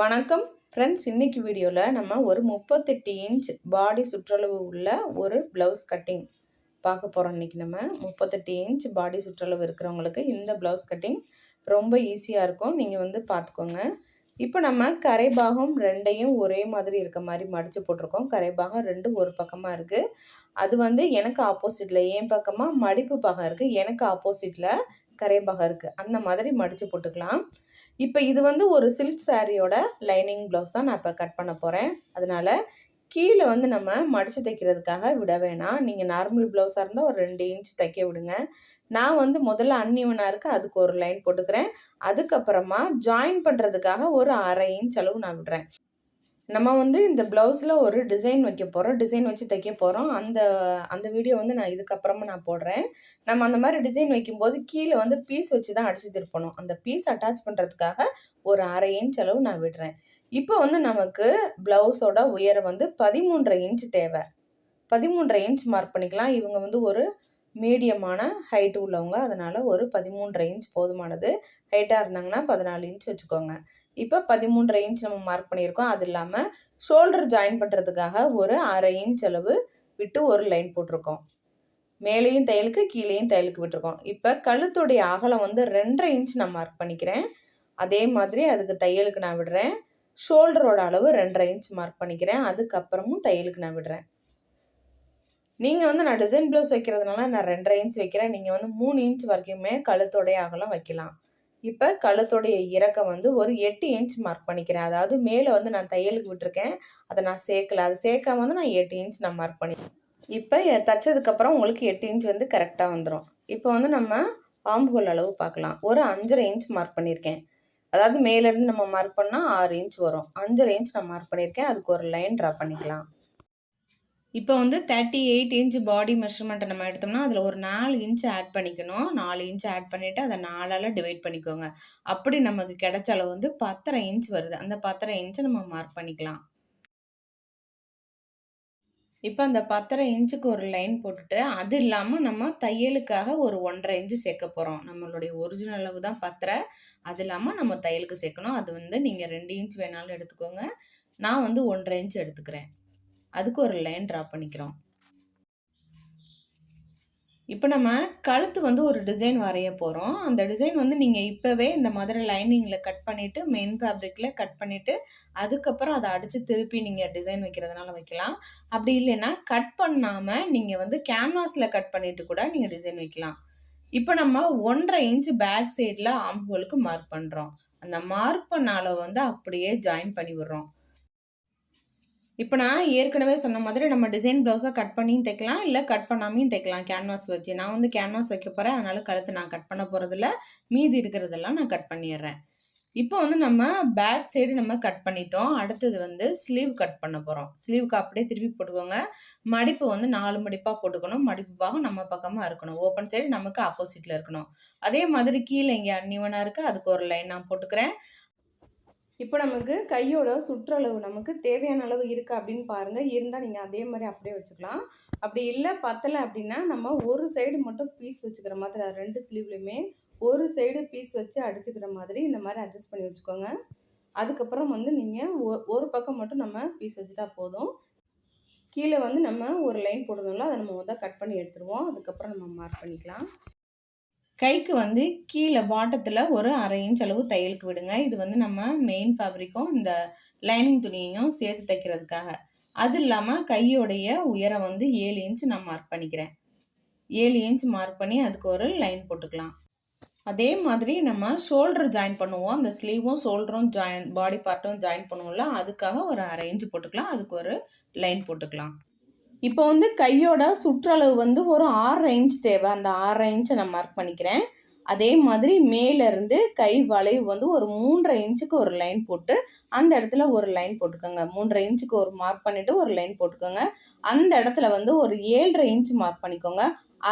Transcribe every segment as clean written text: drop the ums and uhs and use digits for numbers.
வணக்கம் ஃப்ரெண்ட்ஸ். இன்னைக்கு வீடியோவில் நம்ம ஒரு 38 இன்ச் பாடி சுற்றளவு உள்ள ஒரு ப்ளவுஸ் கட்டிங் பார்க்க போகிறோம். இன்றைக்கி நம்ம 38 இன்ச் பாடி சுற்றளவு இருக்கிறவங்களுக்கு இந்த ப்ளவுஸ் கட்டிங் ரொம்ப ஈஸியாக இருக்கும். நீங்கள் பார்த்துக்கோங்க. இப்போ நம்ம கரை பாகம் ரெண்டையும் ஒரே மாதிரி இருக்க மாதிரி மடித்து போட்டிருக்கோம். கரை பாகம் ரெண்டு ஒரு பக்கமாக இருக்குது. அது எனக்கு ஆப்போசிட்டில் என் பக்கமாக மடிப்பு பாகம் இருக்குது, எனக்கு ஆப்போசிட்டில் கரை பாகம் இருக்குது. அந்த மாதிரி மடித்து போட்டுக்கலாம். இப்போ இது ஒரு சில்க் சாரியோட லைனிங் ப்ளவுஸ் தான் நான் இப்போ கட் பண்ண போகிறேன். அதனால் கீழே நம்ம மடித்து தைக்கிறதுக்காக விட வேணாம். நீங்கள் நார்மல் ப்ளவுஸாக இருந்தால் ஒரு 2 இன்ச் தைக்க விடுங்க. நான் முதல்ல அன்இவனாக இருக்குது, அதுக்கு ஒரு லைன் போட்டுக்கிறேன். அதுக்கப்புறமா ஜாயின் பண்ணுறதுக்காக ஒரு 1/2 இன்ச் அளவு நான் விடுறேன். நம்ம இந்த ப்ளவுஸில் ஒரு டிசைன் வைக்க போகிறோம், டிசைன் வச்சு தைக்க போகிறோம். அந்த வீடியோ நான் இதுக்கப்புறமா நான் போடுறேன். நம்ம அந்த மாதிரி டிசைன் வைக்கும்போது கீழே பீஸ் வச்சு தான் அடித்து திருப்பணும். அந்த பீஸ் அட்டாச் பண்ணுறதுக்காக ஒரு 1/2 இன்ச் அளவு நான் விடுறேன். இப்போ நமக்கு ப்ளவுஸோட உயரம் 13.5 இன்ச் தேவை. 13.5 இன்ச் மார்க் பண்ணிக்கலாம். இவங்க ஒரு மீடியமான ஹைட்டு உள்ளவங்க, அதனால் ஒரு 13.5 இன்ச் போதுமானது. ஹைட்டாக இருந்தாங்கன்னா 14 இன்ச் வச்சுக்கோங்க. இப்போ 13.5 இன்ச் நம்ம மார்க் பண்ணியிருக்கோம். அது இல்லாமல் ஷோல்டர் ஜாயின் பண்ணுறதுக்காக ஒரு 1/2 இன்ச் அளவு விட்டு ஒரு லைன் போட்டிருக்கோம். மேலேயும் தையலுக்கு கீழேயும் தையலுக்கு விட்டுருக்கோம். இப்போ கழுத்துடைய அகலம் 2.5 இன்ச் நான் மார்க் பண்ணிக்கிறேன். அதே மாதிரி அதுக்கு தையலுக்கு நான் விடுறேன். ஷோல்டரோட அளவு 2.5 இன்ச் மார்க் பண்ணிக்கிறேன். அதுக்கப்புறமும் தையலுக்கு நான் விடுறேன். நீங்கள் நான் டிசைன் ப்ளவுஸ் வைக்கிறதுனால நான் 2.5 இன்ச் வைக்கிறேன். நீங்கள் 3 இன்ச் வரைக்குமே கழுத்தோடைய அகலம் வைக்கலாம். இப்போ கழுத்தோடைய இறக்கம் ஒரு 8 இன்ச் மார்க் பண்ணிக்கிறேன். அதாவது மேலே நான் தையலுக்கு விட்டுருக்கேன், அதை நான் சேர்க்கல. அது சேர்க்காம நான் 8 இன்ச் நான் மார்க் பண்ணிக்கிறேன். இப்போ தைச்சதுக்கப்புறம் உங்களுக்கு 8 இன்ச் கரெக்டாக வந்துடும். இப்போ நம்ம ஆம்புகோல் அளவு பார்க்கலாம். ஒரு 5.5 இன்ச் மார்க் பண்ணியிருக்கேன். அதாவது மேலேருந்து நம்ம மார்க் பண்ணால் 6 இன்ச் வரும். 5.5 இன்ச் நான் மார்க் பண்ணியிருக்கேன். அதுக்கு ஒரு லைன் ட்ரா பண்ணிக்கலாம். இப்போ 38 இன்ச் பாடி மெஷர்மெண்ட்டை நம்ம எடுத்தோம்னா அதில் ஒரு 4 இன்ச் ஆட் பண்ணிக்கணும். 4 இன்ச் ஆட் பண்ணிவிட்டு அதை 4ஆல் டிவைட் பண்ணிக்கோங்க. அப்படி நமக்கு கிடைச்ச அளவு 10.5 இன்ச் வருது. அந்த 10.5 இன்ச்சை நம்ம மார்க் பண்ணிக்கலாம். இப்போ அந்த 10.5 இன்ச்சுக்கு ஒரு லைன் போட்டுட்டு, அது இல்லாமல் நம்ம தையலுக்காக ஒரு 1.5 இன்ச்சு சேர்க்க போகிறோம். நம்மளுடைய ஒரிஜினல் அளவு தான் 10.5. அது இல்லாமல் நம்ம தையலுக்கு சேர்க்கணும். அது நீங்கள் 2 இன்ச் வேணாலும் எடுத்துக்கோங்க. நான் 1.5 இன்ச் எடுத்துக்கிறேன். அதுக்கு ஒரு லைன் ட்ரா பண்ணிக்கிறோம். இப்போ நம்ம கழுத்து ஒரு டிசைன் வரைய போகிறோம். அந்த டிசைன் நீங்கள் இப்போவே இந்த மாதிரி லைனிங்கில் கட் பண்ணிவிட்டு மெயின் ஃபேப்ரிக்கில் கட் பண்ணிவிட்டு அதுக்கப்புறம் அதை அடித்து திருப்பி நீங்கள் டிசைன் வைக்கிறதுனால வைக்கலாம். அப்படி இல்லைன்னா கட் பண்ணாமல் நீங்கள் கேன்வாஸில் கட் பண்ணிவிட்டு கூட நீங்கள் டிசைன் வைக்கலாம். இப்போ நம்ம 1.5 இன்ச் பேக் சைடில் ஆம்ஹோலுக்கு மார்க் பண்ணுறோம். அந்த மார்க் பண்ண அளவு அப்படியே ஜாயின் பண்ணி விடுறோம். இப்போ நான் ஏற்கனவே சொன்ன மாதிரி நம்ம டிசைன் ப்ளவுஸாக கட் பண்ணியும் தைக்கலாம், இல்லை கட் பண்ணாமையும் தைக்கலாம் கேன்வாஸ் வச்சு. நான் கேன்வாஸ் வைக்க போகிறேன், அதனால் கழுத்தை நான் கட் பண்ண போகிறதில்ல. மீதி இருக்கிறதெல்லாம் நான் கட் பண்ணிடுறேன். இப்போ நம்ம பேக் சைடு நம்ம கட் பண்ணிட்டோம். அடுத்தது ஸ்லீவ் கட் பண்ண போகிறோம். ஸ்லீவுக்கு அப்படியே திருப்பி போட்டுக்கோங்க. மடிப்பு 4 மடிப்பாக போட்டுக்கணும். மடிப்பு பாகம் நம்ம பக்கமாக இருக்கணும். ஓப்பன் சைடு நமக்கு ஆப்போசிட்டில் இருக்கணும். அதே மாதிரி கீழே இங்கே அன்இவனாக இருக்குது, அதுக்கு ஒரு லைன் நான் போட்டுக்கிறேன். இப்போ நமக்கு கையோட சுற்றளவு நமக்கு தேவையான அளவு இருக்கா அப்படின்னு பாருங்கள். இருந்தால் நீங்கள் அதே மாதிரி அப்படியே வச்சுக்கலாம். அப்படி இல்லை பத்தலை அப்படின்னா நம்ம ஒரு சைடு மட்டும் பீஸ் வச்சுக்கிற மாதிரி, 2 ஸ்லீவ்லையுமே ஒரு சைடு பீஸ் வச்சு அடிச்சுக்கிற மாதிரி இந்த மாதிரி அட்ஜஸ்ட் பண்ணி வச்சுக்கோங்க. அதுக்கப்புறம் நீங்கள் ஒரு பக்கம் மட்டும் நம்ம பீஸ் வச்சுட்டா போதும். கீழே நம்ம ஒரு லைன் போடணும்ல, அதை நம்ம கட் பண்ணி எடுத்துருவோம். அதுக்கப்புறம் நம்ம மார்க் பண்ணிக்கலாம். கைக்கு கீழே பாட்டத்தில் ஒரு 1/2 இன்ச் அளவு தையலுக்கு விடுங்க. இது நம்ம மெயின் ஃபேப்ரிக்கும் இந்த லைனிங் துணியையும் சேர்த்து தைக்கிறதுக்காக. அது இல்லாமல் கையோடைய உயரம் 7 இன்ச் நான் மார்க் பண்ணிக்கிறேன். 7 இன்ச் மார்க் பண்ணி அதுக்கு ஒரு லைன் போட்டுக்கலாம். அதே மாதிரி நம்ம ஷோல்டர் ஜாயின் பண்ணுவோம். அந்த ஸ்லீவும் ஷோல்டரும் பாடி பார்ட்டும் ஜாயின் பண்ணுவோம்ல, அதுக்காக ஒரு 1/2 இன்ச் போட்டுக்கலாம். அதுக்கு ஒரு லைன் போட்டுக்கலாம். இப்போ கையோட சுற்றளவு ஒரு 6.5 இன்ச் தேவை. அந்த 6.5 இன்ச்சை நான் மார்க் பண்ணிக்கிறேன். அதே மாதிரி மேலேருந்து கை வளைவு ஒரு 3.5 இன்ச்சுக்கு ஒரு லைன் போட்டு அந்த இடத்துல ஒரு லைன் போட்டுக்கோங்க. 3.5 இன்ச்சுக்கு ஒரு மார்க் பண்ணிவிட்டு ஒரு லைன் போட்டுக்கோங்க. அந்த இடத்துல ஒரு 7.5 இன்ச் மார்க் பண்ணிக்கோங்க.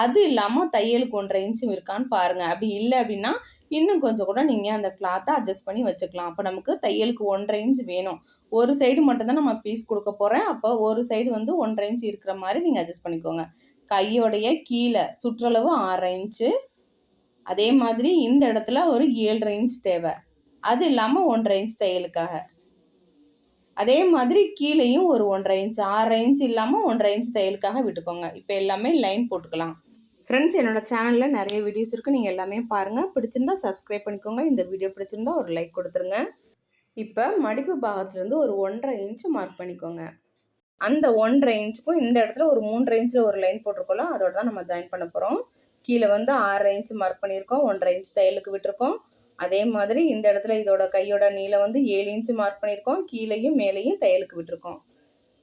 அது இல்லாமல் தையலுக்கு 1.5 இன்ச்சு இருக்கான்னு பாருங்கள். அப்படி இல்லை அப்படின்னா இன்னும் கொஞ்சம் கூட நீங்கள் அந்த கிளாத்தை அட்ஜஸ்ட் பண்ணி வச்சுக்கலாம். அப்போ நமக்கு தையலுக்கு 1.5 இன்ச் வேணும். ஒரு சைடு மட்டும்தான் நம்ம பீஸ் கொடுக்க போகிறேன். அப்போ ஒரு சைடு 1.5 இன்ச் இருக்கிற மாதிரி நீங்கள் அட்ஜஸ்ட் பண்ணிக்கோங்க. கையோடைய கீழே சுற்றளவு 6.5 இன்ச்சு. அதே மாதிரி இந்த இடத்துல ஒரு 7.5 இன்ச் தேவை. அது இல்லாமல் 1.5 இன்ச் தையலுக்காக. அதே மாதிரி கீழேயும் ஒரு 1.5 இன்ச், 6 இன்ச் இல்லாமல் 1.5 இன்ச் தையலுக்காக விட்டுக்கோங்க. இப்போ எல்லாமே லைன் போட்டுக்கலாம். ஃப்ரெண்ட்ஸ், என்னோட சேனலில் நிறைய வீடியோஸ் இருக்குது, நீங்கள் எல்லாமே பாருங்கள். பிடிச்சிருந்தா சப்ஸ்கிரைப் பண்ணிக்கோங்க. இந்த வீடியோ பிடிச்சிருந்தா ஒரு லைக் கொடுத்துருங்க. இப்போ மடிப்பு பாகத்துலேருந்து ஒரு 1.5 இன்ச் மார்க் பண்ணிக்கோங்க. அந்த 1.5 இன்ச்சுக்கும் இந்த இடத்துல ஒரு 3.5 இன்ச்சில் ஒரு லைன் போட்டிருக்கோம், அதோட தான் நம்ம ஜாயின் பண்ண போகிறோம். கீழே வந்து 6 இன்ச் மார்க் பண்ணியிருக்கோம், 1.5 இன்ச் தையலுக்கு விட்டுருக்கோம். அதே மாதிரி இந்த இடத்துல இதோட கையோட நீளம் வந்து 7 இன்ச் மார்க் பண்ணியிருக்கோம், கீழேயும் மேலேயும் தையலுக்கு விட்டுருக்கோம்.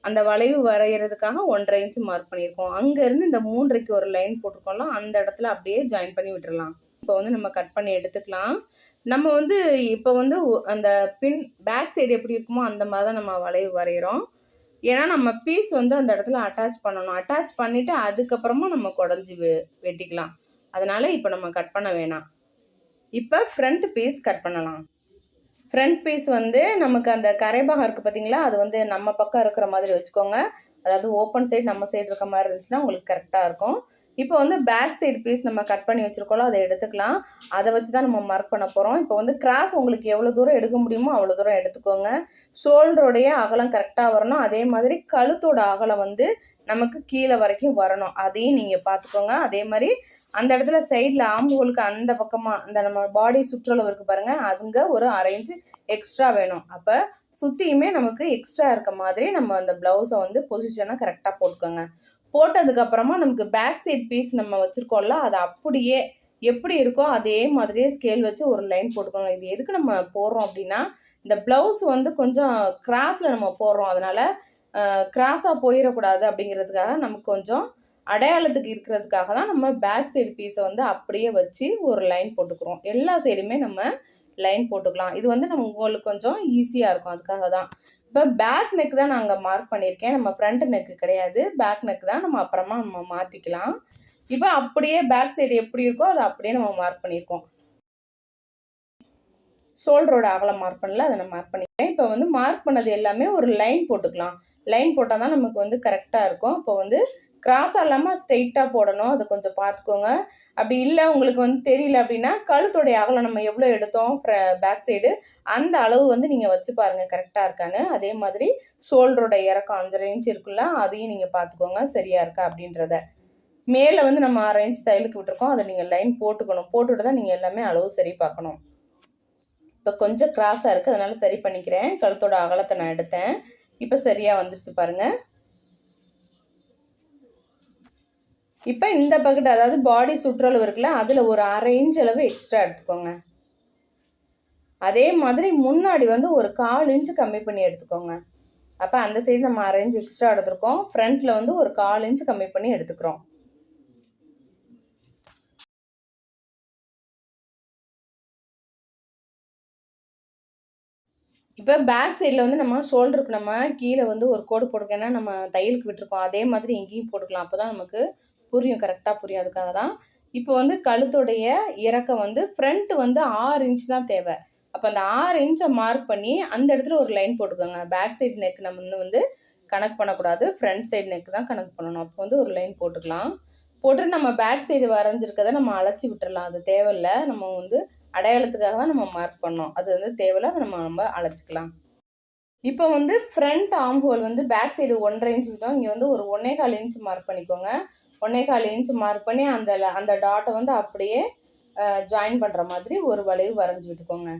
அந்த வளைவு வரைகிறதுக்காக 1.5 இன்ச் மார்க் பண்ணியிருக்கோம். அங்கேருந்து இந்த 3க்கு ஒரு லைன் போட்டிருக்கோம்ல, அந்த இடத்துல அப்படியே ஜாயின் பண்ணி விட்டுடலாம். இப்போ வந்து நம்ம கட் பண்ணி எடுத்துக்கலாம். நம்ம வந்து இப்போ வந்து அந்த பேக் சைடு எப்படி இருக்குமோ அந்த மாதிரி தான் நம்ம வளைவு வரைகிறோம். ஏன்னா நம்ம பீஸ் வந்து அந்த இடத்துல அட்டாச் பண்ணணும். அட்டாச் பண்ணிவிட்டு அதுக்கப்புறமா நம்ம குடஞ்சி வெட்டிக்கலாம். அதனால் இப்போ நம்ம கட் பண்ண வேணாம். இப்போ ஃப்ரண்ட் பீஸ் கட் பண்ணலாம். ஃப்ரண்ட் பீஸ் வந்து நமக்கு அந்த கரைபாகம் இருக்குது பார்த்தீங்களா, அது வந்து நம்ம பக்கம் இருக்கிற மாதிரி வச்சுக்கோங்க. அதாவது ஓப்பன் சைடு நம்ம சைடு இருக்க மாதிரி இருந்துச்சுன்னா உங்களுக்கு கரெக்டாக இருக்கும். இப்போ வந்து பேக் சைடு பீஸ் நம்ம கட் பண்ணி வச்சுருக்கோம், அதை எடுத்துக்கலாம். அதை வச்சு தான் நம்ம மார்க் பண்ண போகிறோம். இப்போ வந்து கிராஸ் உங்களுக்கு எவ்வளோ தூரம் எடுக்க முடியுமோ அவ்வளோ தூரம் எடுத்துக்கோங்க. ஷோல்டருடைய அகலம் கரெக்டாக வரணும். அதே மாதிரி கழுத்தோட அகலம் வந்து நமக்கு கீழே வரைக்கும் வரணும். அதையும் நீங்கள் பார்த்துக்கோங்க. அதே மாதிரி அந்த இடத்துல சைடில் ஆம்புகளுக்கு அந்த பக்கமாக அந்த நம்ம பாடி சுற்றளவு இருக்குது பாருங்கள், அதுங்க ஒரு 1/2 இன்ச்சு எக்ஸ்ட்ரா வேணும். அப்போ சுற்றியுமே நமக்கு எக்ஸ்ட்ரா இருக்க மாதிரி நம்ம அந்த ப்ளவுஸை வந்து பொசிஷனாக கரெக்டாக போட்டுக்கோங்க. போட்டதுக்கப்புறமா நமக்கு பேக் சைட் பீஸ் நம்ம வச்சுருக்கோம்ல, அதை அப்படியே எப்படி இருக்கோ அதே மாதிரியே ஸ்கேல் வச்சு ஒரு லைன் போட்டுக்கோங்க. இது எதுக்கு நம்ம போடுறோம் அப்படின்னா, இந்த ப்ளவுஸ் வந்து கொஞ்சம் கிராஸில் நம்ம போடுறோம், அதனால் கிராஸாக போயிடக்கூடாது அப்படிங்கிறதுக்காக நமக்கு கொஞ்சம் அடையாளத்துக்கு இருக்கிறதுக்காக தான் நம்ம பேக் சைடு பீஸை வந்து அப்படியே வச்சு ஒரு லைன் போட்டுக்கிறோம். எல்லா சைடுமே நம்ம லைன் போட்டுக்கலாம். இது வந்து நம்ம உங்களுக்கு கொஞ்சம் ஈஸியாக இருக்கும், அதுக்காக தான். இப்போ பேக் நெக் தான் நான் அங்கே மார்க் பண்ணியிருக்கேன், நம்ம ஃப்ரண்ட் நெக்கு கிடையாது. பேக் நெக் தான், நம்ம அப்புறமா நம்ம மாற்றிக்கலாம். இப்போ அப்படியே பேக் சைடு எப்படி இருக்கோ அதை அப்படியே நம்ம மார்க் பண்ணியிருக்கோம். ஷோல்டரோட அகலம் மார்க் பண்ணல, அதை நான் மார்க் பண்ணிக்கிறேன். இப்போ வந்து மார்க் பண்ணது எல்லாமே ஒரு லைன் போட்டுக்கலாம். லைன் போட்டால் தான் நமக்கு வந்து கரெக்டாக இருக்கும். இப்போ வந்து கிராஸாக இல்லாமல் ஸ்ட்ரெயிட்டாக போடணும், அதை கொஞ்சம் பார்த்துக்கோங்க. அப்படி இல்லை உங்களுக்கு வந்து தெரியல அப்படின்னா, கழுத்துடைய அகலம் நம்ம எவ்வளோ எடுத்தோம் பேக் சைடு அந்த அளவு வந்து நீங்கள் வச்சு பாருங்கள் கரெக்டாக இருக்கான்னு. அதே மாதிரி ஷோல்டரோட இறக்கம் 5.5 இன்ச் இருக்குல்ல, அதையும் நீங்கள் பார்த்துக்கோங்க சரியாக இருக்கா அப்படின்றத. மேலே வந்து நம்ம 6 இன்ச் தையலுக்கு விட்டுருக்கோம், அதை நீங்கள் லைன் போட்டுக்கணும். போட்டுவிட்டு தான் நீங்கள் எல்லாமே அளவு சரி பார்க்கணும். இப்போ கொஞ்சம் கிராஸாக இருக்குது, அதனால் சரி பண்ணிக்கிறேன். கழுத்தோட அகலத்தை நான் எடுத்தேன், இப்போ சரியாக வந்துருச்சு பாருங்கள். இப்போ இந்த பக்கெட் அதாவது பாடி சுற்றளவு இருக்குல்ல, அதில் ஒரு 1/2 இன்ச் அளவு எக்ஸ்ட்ரா எடுத்துக்கோங்க. அதே மாதிரி முன்னாடி வந்து ஒரு 1/4 இன்ச்சு கம்மி பண்ணி எடுத்துக்கோங்க. அப்போ அந்த சைடு நம்ம 1/2 இன்ச் எக்ஸ்ட்ரா எடுத்துருக்கோம், ஃப்ரண்ட்டில் வந்து ஒரு 1/4 இன்ச்சு கம்மி பண்ணி எடுத்துக்கிறோம். இப்போ பேக் சைடில் வந்து நம்ம ஷோல்டருக்கு நம்ம கீழே வந்து ஒரு கோடு போட்டுருக்கோன்னா நம்ம தையலுக்கு விட்டுருக்கோம், அதே மாதிரி எங்கேயும் போட்டுக்கலாம். அப்போ தான் நமக்கு புரியும், கரெக்டாக புரியும். அதுக்காக தான். இப்போ வந்து கழுத்துடைய இறக்கம் வந்து ஃப்ரண்ட் வந்து 6 இன்ச் தான் தேவை. அப்போ அந்த 6 இன்ச்சை மார்க் பண்ணி அந்த இடத்துல ஒரு லைன் போட்டுக்கோங்க. பேக் சைடு நெக் நம்ம வந்து கணக்கு பண்ணக்கூடாது, ஃப்ரண்ட் சைடு நெக் தான் கணக்கு பண்ணணும். அப்போ வந்து ஒரு லைன் போட்டுக்கலாம். போட்டுட்டு நம்ம பேக் சைடு வரைஞ்சிருக்கதை நம்ம அழைச்சி விட்டுடலாம், அது தேவையில்லை. நம்ம வந்து அடையாளத்துக்காக தான் நம்ம மார்க் பண்ணோம், அது வந்து தேவையில்லை, அதை நம்ம அழைச்சிக்கலாம். இப்போ வந்து ஃப்ரண்ட் ஆர்ம் ஹோல் வந்து பேக் சைடு 1.5 இன்ச் விட்டோம், இங்கே வந்து ஒரு 1.25 இன்ச் மார்க் பண்ணிக்கோங்க. 1.25 இன்ச் மார்க் பண்ணி அந்த டாட்டை வந்து அப்படியே ஜாயின் பண்ணுற மாதிரி ஒரு வளைவு வரைஞ்சி விட்டுக்கோங்க.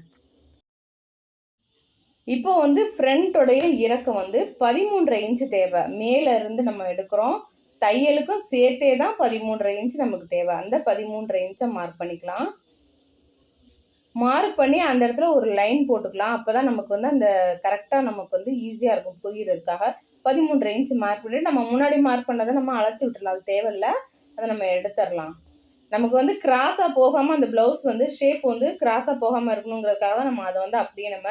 இப்போ வந்து ஃப்ரண்ட்டோடைய இறக்கம் வந்து 13.5 இன்ச்சு தேவை. மேலே இருந்து நம்ம எடுக்கிறோம், தையலுக்கும் சேர்த்தே தான் 13.5 இன்ச்சு நமக்கு தேவை. அந்த 13.5 இன்ச்சை மார்க் பண்ணிக்கலாம். மார்க் பண்ணி அந்த இடத்துல ஒரு லைன் போட்டுக்கலாம். அப்போ தான் நமக்கு வந்து அந்த கரெக்டாக நமக்கு வந்து ஈஸியாக இருக்கும் புரிகிறதுக்காக. 13.5 இன்ச் மார்க் பண்ணிட்டு நம்ம முன்னாடி மார்க் பண்ணதை நம்ம அழைச்சி விட்டுடலாம், அது தேவையில்லை, அதை நம்ம எடுத்துடலாம். நமக்கு வந்து கிராஸாக போகாமல் அந்த ப்ளவுஸ் வந்து ஷேப் வந்து கிராஸாக போகாமல் இருக்கணுங்கிறதுக்காக தான் நம்ம அதை வந்து அப்படியே நம்ம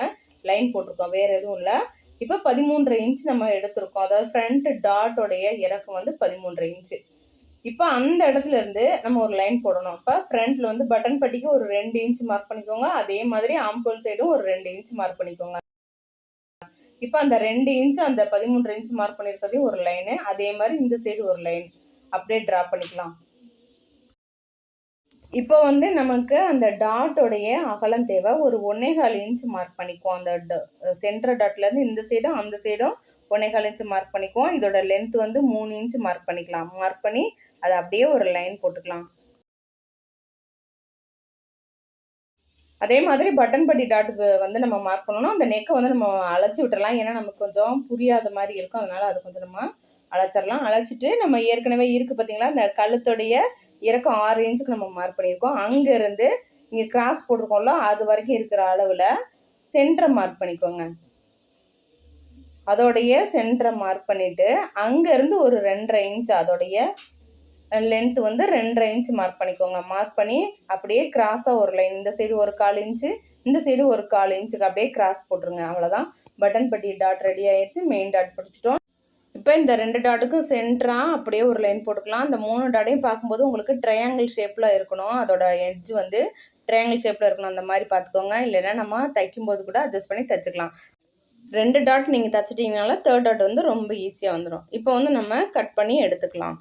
லைன் போட்டிருக்கோம், வேறு எதுவும் இல்லை. இப்போ 13.5 இன்ச் நம்ம எடுத்திருக்கோம், அதாவது ஃப்ரண்ட் டாட்டோடைய இறக்கம் வந்து 13.5 இன்ச்சு. இப்போ அந்த இடத்துல இருந்து நம்ம ஒரு லைன் போடணும். அப்போ ஃப்ரண்ட்டில் வந்து பட்டன் பட்டிக்கு ஒரு 2 இன்ச் மார்க் பண்ணிக்கோங்க, அதே மாதிரி ஆம்கோல் சைடும் ஒரு 2 இன்ச் மார்க் பண்ணிக்கோங்க. இப்போ அந்த 2 இன்ச் அந்த 13 இன்ச் மார்க் பண்ணியிருக்கிறதையும் ஒரு லைனு, அதே மாதிரி இந்த சைடு ஒரு லைன் அப்படியே ட்ரா பண்ணிக்கலாம். இப்போ வந்து நமக்கு அந்த டாட்டோடைய அகலம் தேவை. ஒரு 1 1/4 இன்ச் மார்க் பண்ணிக்குவோம். அந்த சென்டர் டாட்லேருந்து இந்த சைடும் அந்த சைடும் 1 1/4 இன்ச் மார்க் பண்ணிக்குவோம். இதோட லென்த் வந்து 3 இன்ச் மார்க் பண்ணிக்கலாம். மார்க் பண்ணி அதை அப்படியே ஒரு லைன் போட்டுக்கலாம். அதே மாதிரி பட்டன் பட்டி டாட்டுக்கு வந்து நம்ம மார்க் பண்ணணும். அந்த நெக்கை வந்து நம்ம அழைச்சி விட்டுறலாம். ஏன்னா நமக்கு கொஞ்சம் புரியாத மாதிரி இருக்கும். அதனால அது கொஞ்சம் நம்ம அழைச்சிடலாம். அழைச்சிட்டு நம்ம ஏற்கனவே இருக்குது பார்த்தீங்களா, இந்த கழுத்துடைய இறக்கம் 6 இன்ச்சுக்கு நம்ம மார்க் பண்ணியிருக்கோம். அங்கேருந்து இங்கே கிராஸ் போட்டிருக்கோம்ல, அது வரைக்கும் இருக்கிற அளவில் சென்டரை மார்க் பண்ணிக்கோங்க. அதோடைய சென்டரை மார்க் பண்ணிவிட்டு அங்கேருந்து ஒரு 2.5 இன்ச் அதோடைய லென்த் வந்து 2.5 இன்ச் மார்க் பண்ணிக்கோங்க. மார்க் பண்ணி அப்படியே கிராஸாக ஒரு லைன், இந்த சைடு ஒரு 1/4 இன்ச்சு, இந்த சைடு ஒரு 1/4 இன்ச்சுக்கு அப்படியே கிராஸ் போட்டுருங்க. அவ்வளோதான், பட்டன் பட்டி டாட் ரெடி ஆயிடுச்சு. மெயின் டாட் பிடிச்சிட்டோம். இப்போ இந்த 2 டாட்டுக்கும் சென்டராக அப்படியே ஒரு லைன் போட்டுக்கலாம். அந்த 3 டாட்டையும் பார்க்கும்போது உங்களுக்கு ட்ரையாங்கிள் ஷேப்பில் இருக்கணும். அதோட எட்ஜ் வந்து ட்ரையாங்கிள் ஷேப்பில் இருக்கணும். அந்த மாதிரி பார்த்துக்கோங்க. இல்லைன்னா நம்ம தைக்கும்போது கூட அட்ஜஸ்ட் பண்ணி தைச்சிக்கலாம். 2 டாட் நீங்கள் தைச்சிட்டிங்கனால 3rd டாட் வந்து ரொம்ப ஈஸியாக வந்துடும். இப்போ வந்து நம்ம கட் பண்ணி எடுத்துக்கலாம்.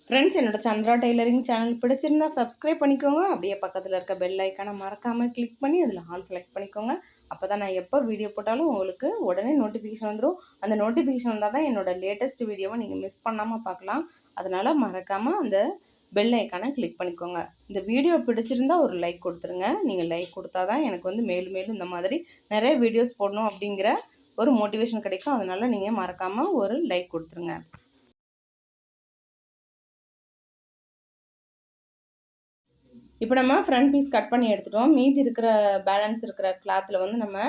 ஃப்ரெண்ட்ஸ், என்னோட சந்திரா டெய்லரிங் சேனல் பிடிச்சிருந்தா சப்ஸ்கிரைப் பண்ணிக்கோங்க. அப்படியே பக்கத்தில் இருக்க பெல் ஐக்கானை மறக்காமல் கிளிக் பண்ணி அதில் ஆல் செலக்ட் பண்ணிக்கோங்க. அப்போ தான் நான் எப்போ வீடியோ போட்டாலும் உங்களுக்கு உடனே நோட்டிஃபிகேஷன் வந்துடும். அந்த நோட்டிஃபிகேஷன் வந்தால் தான் என்னோட லேட்டஸ்ட் வீடியோவை நீங்கள் மிஸ் பண்ணாமல் பார்க்கலாம். அதனால் மறக்காமல் அந்த பெல் ஐக்கானை கிளிக் பண்ணிக்கோங்க. இந்த வீடியோ பிடிச்சிருந்தா ஒரு லைக் கொடுத்துருங்க. நீங்கள் லைக் கொடுத்தா தான் எனக்கு வந்து மேலும் மேலும் இந்த மாதிரி நிறைய வீடியோஸ் போடணும் அப்படிங்கிற ஒரு மோட்டிவேஷன் கிடைக்கும். அதனால் நீங்கள் மறக்காமல் ஒரு லைக் கொடுத்துருங்க. இப்போ நம்ம ஃப்ரண்ட் பீஸ் கட் பண்ணி எடுத்துட்டோம். மீதி இருக்கிற பேலன்ஸ் இருக்கிற கிளாத்தில் வந்து நம்ம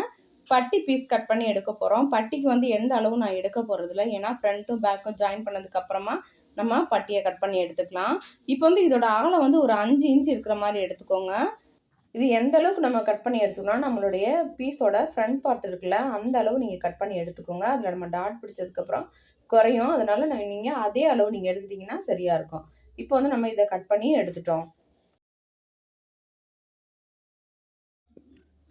பட்டி பீஸ் கட் பண்ணி எடுக்க போகிறோம். பட்டிக்கு வந்து எந்த அளவும் நான் எடுக்க போகிறதில்ல. ஏன்னா ஃப்ரண்ட்டும் பேக்கும் ஜாயின் பண்ணதுக்கப்புறமா நம்ம பட்டியை கட் பண்ணி எடுத்துக்கலாம். இப்போ வந்து இதோட அகலம் வந்து ஒரு 5 இன்ச் இருக்கிற மாதிரி எடுத்துக்கோங்க. இது எந்த அளவுக்கு நம்ம கட் பண்ணி எடுத்துக்கணும், நம்மளுடைய பீஸோட ஃப்ரண்ட் பார்ட் இருக்குல்ல, அந்த அளவு நீங்கள் கட் பண்ணி எடுத்துக்கோங்க. அதில் நம்ம டாட் பிடிச்சதுக்கப்புறம் குறையும். அதனால் நீங்கள் அதே அளவு நீங்கள் எடுத்துட்டிங்கன்னா சரியாக இருக்கும். இப்போ வந்து நம்ம இதை கட் பண்ணி எடுத்துட்டோம்.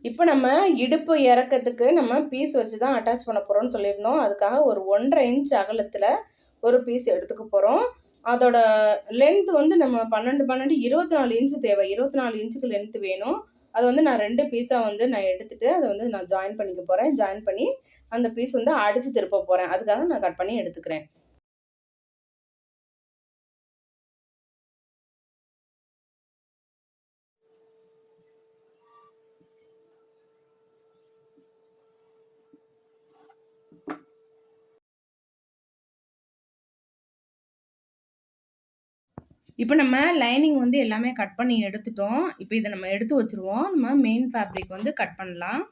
இப்போ நம்ம இடுப்பு இறக்கத்துக்கு நம்ம பீஸ் வச்சு தான் அட்டாச் பண்ண போகிறோம்னு சொல்லியிருந்தோம். அதுக்காக ஒரு 1.5 இன்ச் அகலத்தில் ஒரு பீஸ் எடுத்துக்க போகிறோம். அதோட லென்த் வந்து நம்ம 12 12 24 இன்ச்சு தேவை. 24 இன்ச்சுக்கு லென்த் வேணும். அது வந்து நான் 2 பீஸாக வந்து நான் எடுத்துகிட்டு அதை வந்து நான் ஜாயின் பண்ணிக்க போகிறேன். ஜாயின் பண்ணி அந்த பீஸ் வந்து அடித்து திருப்ப போகிறேன். அதுக்காக நான் கட் பண்ணி எடுத்துக்கிறேன். இப்போ நம்ம லைனிங் வந்து எல்லாமே கட் பண்ணி எடுத்துட்டோம். இப்போ இதை நம்ம எடுத்து வச்சுருவோம். நம்ம மெயின் ஃபேப்ரிக் வந்து கட் பண்ணலாம்.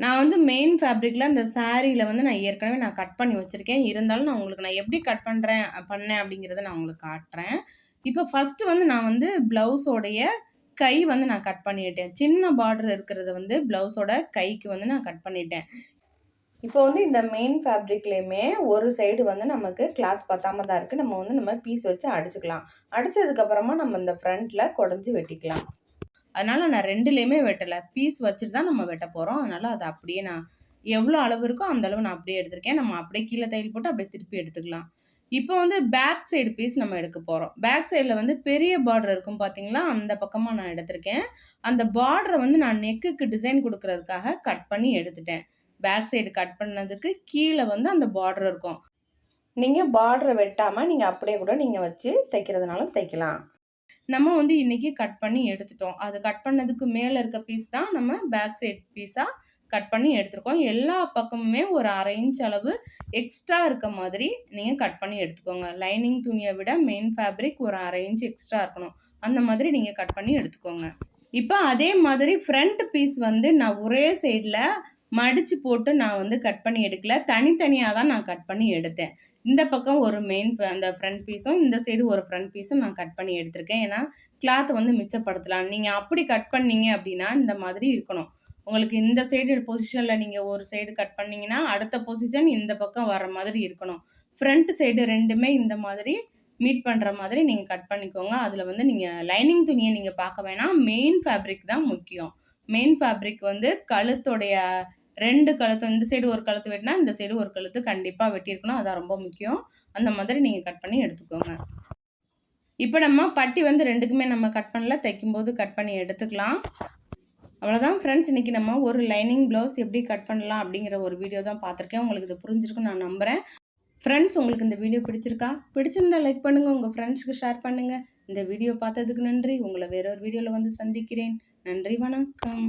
நான் வந்து மெயின் ஃபேப்ரிக்கில் அந்த சாரியில் வந்து நான் ஏற்கனவே கட் பண்ணி வச்சுருக்கேன். இருந்தாலும் நான் உங்களுக்கு எப்படி கட் பண்ணேன் அப்படிங்கிறத நான் உங்களுக்கு காட்டுறேன். இப்போ ஃபஸ்ட்டு வந்து நான் வந்து ப்ளவுஸோடைய கை வந்து நான் கட் பண்ணிட்டேன். சின்ன பார்டர் இருக்கிறது வந்து ப்ளவுஸோட கைக்கு வந்து நான் கட் பண்ணிட்டேன். இப்போ வந்து இந்த மெயின் ஃபேப்ரிக்லேயுமே ஒரு சைடு வந்து நமக்கு கிளாத் பத்தாம தான் இருக்குது. நம்ம பீஸ் வச்சு அடிச்சுக்கலாம். அடித்ததுக்கப்புறமா நம்ம இந்த ஃப்ரண்ட்டில் குடஞ்சி வெட்டிக்கலாம். அதனால் நான் 2லேயுமே வெட்டலை. பீஸ் வச்சுட்டு தான் நம்ம வெட்ட போகிறோம். அதனால் அதை அப்படியே நான் எவ்வளோ அளவு இருக்கோ அந்த அளவு நான் அப்படியே எடுத்திருக்கேன். நம்ம அப்படியே கீழே தையல் போட்டு அப்படியே திருப்பி எடுத்துக்கலாம். இப்போ வந்து பேக் சைடு பீஸ் நம்ம எடுக்க போகிறோம். பேக் சைடில் வந்து பெரிய பார்டர் இருக்கும் பார்த்தீங்களா, அந்த பக்கமாக நான் எடுத்திருக்கேன். அந்த பார்டரை வந்து நான் நெக்குக்கு டிசைன் கொடுக்கறதுக்காக கட் பண்ணி எடுத்துட்டேன். பேக் சைடு கட் பண்ணதுக்கு கீழே வந்து அந்த பார்டர் இருக்கும். நீங்கள் பார்டரை வெட்டாமல் நீங்கள் அப்படியே கூட நீங்கள் வச்சு தைக்கிறதுனாலும் தைக்கலாம். நம்ம வந்து இன்றைக்கி கட் பண்ணி எடுத்துட்டோம். அது கட் பண்ணதுக்கு மேலே இருக்க பீஸ் தான் நம்ம பேக் சைடு பீஸாக கட் பண்ணி எடுத்துருக்கோம். எல்லா பக்கமுமே ஒரு 1/2 இன்ச் அளவு எக்ஸ்ட்ரா இருக்க மாதிரி நீங்கள் கட் பண்ணி எடுத்துக்கோங்க. லைனிங் துணியை விட மெயின் ஃபேப்ரிக் ஒரு 1/2 இன்ச் எக்ஸ்ட்ரா இருக்கணும். அந்த மாதிரி நீங்கள் கட் பண்ணி எடுத்துக்கோங்க. இப்போ அதே மாதிரி ஃப்ரண்ட் பீஸ் வந்து நான் ஒரே சைடில் மடித்து போட்டு நான் வந்து கட் பண்ணி எடுக்கல. தனித்தனியாக தான் நான் கட் பண்ணி எடுத்தேன். இந்த பக்கம் ஒரு அந்த ஃப்ரண்ட் பீஸும், இந்த சைடு ஒரு ஃப்ரண்ட் பீஸும் நான் கட் பண்ணி எடுத்திருக்கேன். ஏன்னா கிளாத் வந்து மிச்சப்படுத்தலாம். நீங்கள் அப்படி கட் பண்ணீங்க அப்படின்னா இந்த மாதிரி இருக்கணும். உங்களுக்கு இந்த சைடு பொசிஷனில் நீங்கள் ஒரு சைடு கட் பண்ணிங்கன்னா அடுத்த பொசிஷன் இந்த பக்கம் வர மாதிரி இருக்கணும். ஃப்ரண்ட் சைடு 2மே இந்த மாதிரி மீட் பண்ணுற மாதிரி நீங்கள் கட் பண்ணிக்கோங்க. அதில் வந்து நீங்கள் லைனிங் துணியை நீங்கள் பார்க்க வேணாம். மெயின் ஃபேப்ரிக் தான் முக்கியம். மெயின் ஃபேப்ரிக் வந்து கழுத்துடைய 2 கழுத்து, இந்த சைடு ஒரு கழுத்து வெட்டினா இந்த சைடு ஒரு கழுத்து கண்டிப்பாக வெட்டியிருக்கணும். அதான் ரொம்ப முக்கியம். அந்த மாதிரி நீங்கள் கட் பண்ணி எடுத்துக்கோங்க. இப்போ நம்ம பட்டி வந்து 2க்குமே நம்ம கட் பண்ணல, தைக்கும்போது கட் பண்ணி எடுத்துக்கலாம். அவ்வளோதான் ஃப்ரெண்ட்ஸ், இன்றைக்கி நம்ம ஒரு லைனிங் ப்ளவுஸ் எப்படி கட் பண்ணலாம் அப்படிங்கிற ஒரு வீடியோ தான் பார்த்துருக்கேன். உங்களுக்கு இது புரிஞ்சிருக்குன்னு நான் நம்புகிறேன். ஃப்ரெண்ட்ஸ், உங்களுக்கு இந்த வீடியோ பிடிச்சிருக்கா? பிடிச்சிருந்தா லைக் பண்ணுங்கள், உங்கள் ஃப்ரெண்ட்ஸ்க்கு ஷேர் பண்ணுங்கள். இந்த வீடியோ பார்த்ததுக்கு நன்றி. உங்களை வேற ஒரு வீடியோவில் வந்து சந்திக்கிறேன். நன்றி, வணக்கம்.